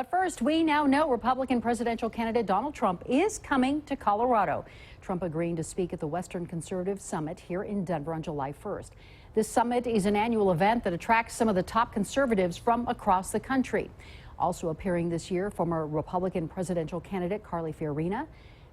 But first, we now know Republican presidential candidate Donald Trump is coming to Colorado. Trump agreeing to speak at the Western Conservative Summit here in Denver on July 1st. This summit is an annual event that attracts some of the top conservatives from across the country. Also appearing this year, former Republican presidential candidate Carly Fiorina,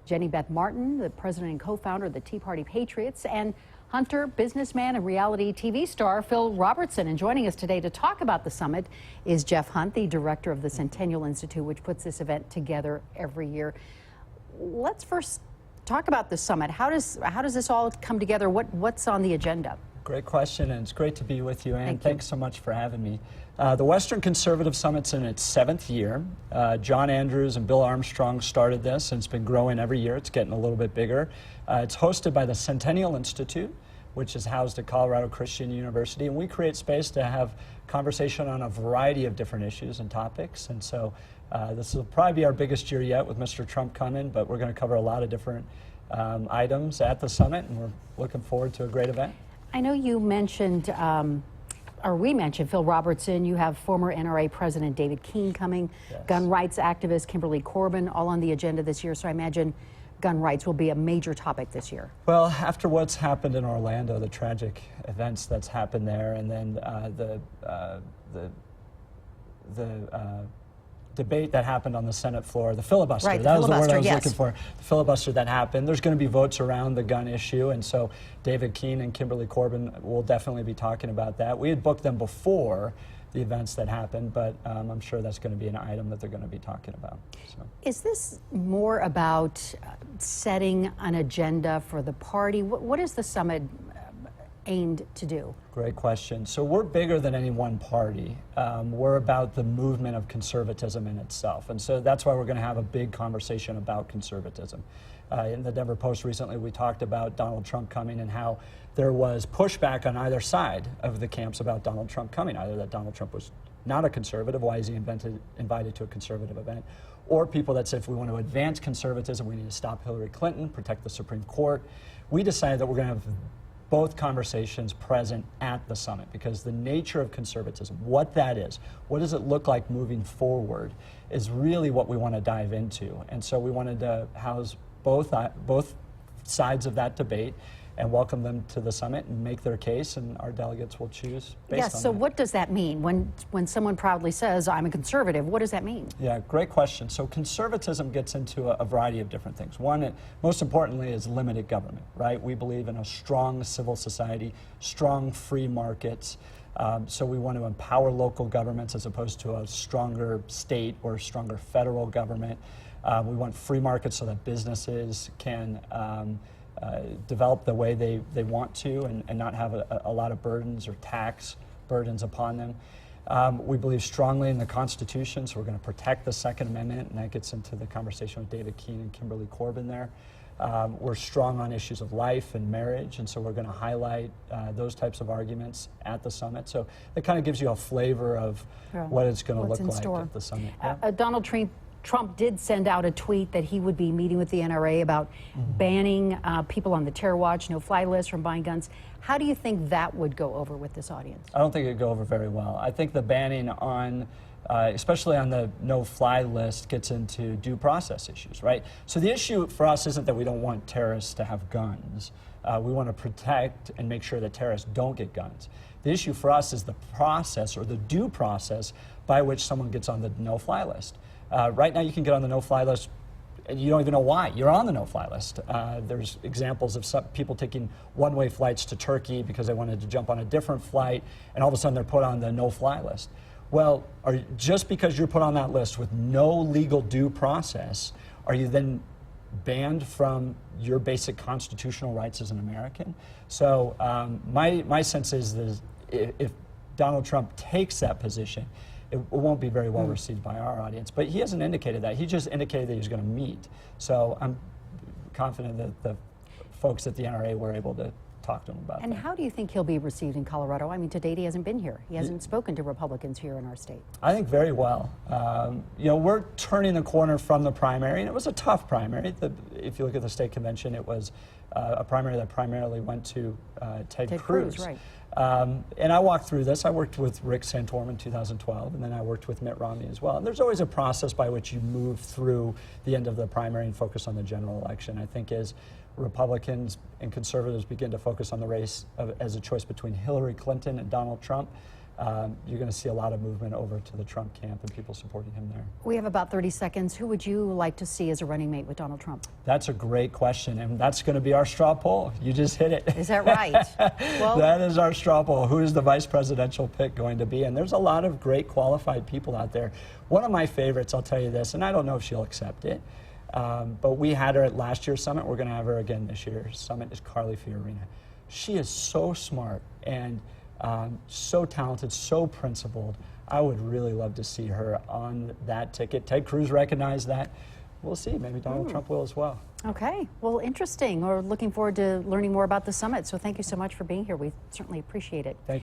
Jenny Beth Martin, the president and co-founder of the Tea Party Patriots, and hunter, businessman, and reality TV star Phil Robertson. And joining us today to talk about the summit is Jeff Hunt, the director of the Centennial Institute, which puts this event together every year. Let's first talk about the summit. How does this all come together? What's on the agenda? Great question, and it's great to be with you, Ann. Thanks so much for having me. The Western Conservative Summit's in its 7th year. John Andrews and Bill Armstrong started this, and it's been growing every year. It's getting a little bit bigger. It's hosted by the Centennial Institute, which is housed at Colorado Christian University, and we create space to have conversation on a variety of different issues and topics. And so this will probably be our biggest year yet with Mr. Trump coming, but we're going to cover a lot of different items at the summit, and we're looking forward to a great event. I know you mentioned, or we mentioned Phil Robertson. You have former NRA President David Keene coming, yes. Gun rights activist Kimberly Corbin, all on the agenda this year. So I imagine gun rights will be a major topic this year. Well, after what's happened in Orlando, the tragic events that's happened there, and then the debate that happened on the Senate floor, the filibuster. Right, that was the word I was yes. looking for. The filibuster that happened. There's going to be votes around the gun issue, and so David Keene and Kimberly Corbin will definitely be talking about that. We had booked them before the events that happened, but I'm sure that's going to be an item that they're going to be talking about. So. Is this more about setting an agenda for the party? What is the summit aimed to do? Great question. So we're bigger than any one party. We're about the movement of conservatism in itself. And so that's why we're going to have a big conversation about conservatism. In the Denver Post recently, we talked about Donald Trump coming and how there was pushback on either side of the camps about Donald Trump coming, either that Donald Trump was not a conservative, why is he invited to a conservative event, or people that said if we want to advance conservatism, we need to stop Hillary Clinton, protect the Supreme Court. We decided that we're going to have both conversations present at the summit because the nature of conservatism, what that is, what does it look like moving forward, is really what we want to dive into. And so we wanted to house both sides of that debate and welcome them to the summit and make their case, and our delegates will choose based on so that. what does that mean? When someone proudly says, I'm a conservative, what does that mean? Yeah, great question. So conservatism gets into a variety of different things. One, most importantly, is limited government, right? We believe in a strong civil society, strong free markets. So we want to empower local governments as opposed to a stronger state or a stronger federal government. We want free markets so that businesses can develop the way they want to and not have a lot of burdens or tax burdens upon them. We believe strongly in the Constitution, so we're going to protect the Second Amendment, and that gets into the conversation with David Keene and Kimberly Corbin there. We're strong on issues of life and marriage, and so we're going to highlight those types of arguments at the summit. So it kind of gives you a flavor of what it's going to look like at the summit. Yeah. Donald Trump did send out a tweet that he would be meeting with the NRA about banning people on the terror watch, no-fly list from buying guns. How do you think that would go over with this audience? I don't think it would go over very well. I think the banning on, especially on the no-fly list, gets into due process issues, right? So the issue for us isn't that we don't want terrorists to have guns. We want to protect and make sure that terrorists don't get guns. The issue for us is the process or the due process by which someone gets on the no-fly list. Right now you can get on the no-fly list and you don't even know why you're on the no-fly list. There's examples of some people taking one-way flights to Turkey because they wanted to jump on a different flight, and all of a sudden they're put on the no-fly list. Well, just because you're put on that list with no legal due process, are you then banned from your basic constitutional rights as an American? So my sense is that if Donald Trump takes that position, it won't be very well received by our audience. But he hasn't indicated that. He just indicated that he's going to meet. So I'm confident that the folks at the NRA were able to talk to him about And that. how do you think he'll be received in Colorado? I mean, to date, he hasn't been here. He hasn't spoken to Republicans here in our state. I think very well. You know, we're turning the corner from the primary, and it was a tough primary. If you look at the state convention, it was a primary that primarily went to Ted Cruz. Right. And I walked through this. I worked with Rick Santorum in 2012, and then I worked with Mitt Romney as well. And there's always a process by which you move through the end of the primary and focus on the general election. I think as Republicans and conservatives begin to focus on the race as a choice between Hillary Clinton and Donald Trump, you're going to see a lot of movement over to the Trump camp and people supporting him there. We have about 30 seconds. Who would you like to see as a running mate with Donald Trump? That's a great question, and that's going to be our straw poll. You just hit it. Is that right? Well, that is our straw poll. Who is the vice presidential pick going to be? And there's a lot of great qualified people out there. One of my favorites, I'll tell you this, and I don't know if she'll accept it, but we had her at last year's summit. We're going to have her again this year's summit, is Carly Fiorina. She is so smart and so talented, so principled. I would really love to see her on that ticket. Ted Cruz recognized that. We'll see. Maybe Donald Trump will as well. okay. Well, interesting. We're looking forward to learning more about the summit. So thank you so much for being here. We certainly appreciate it. Thank you.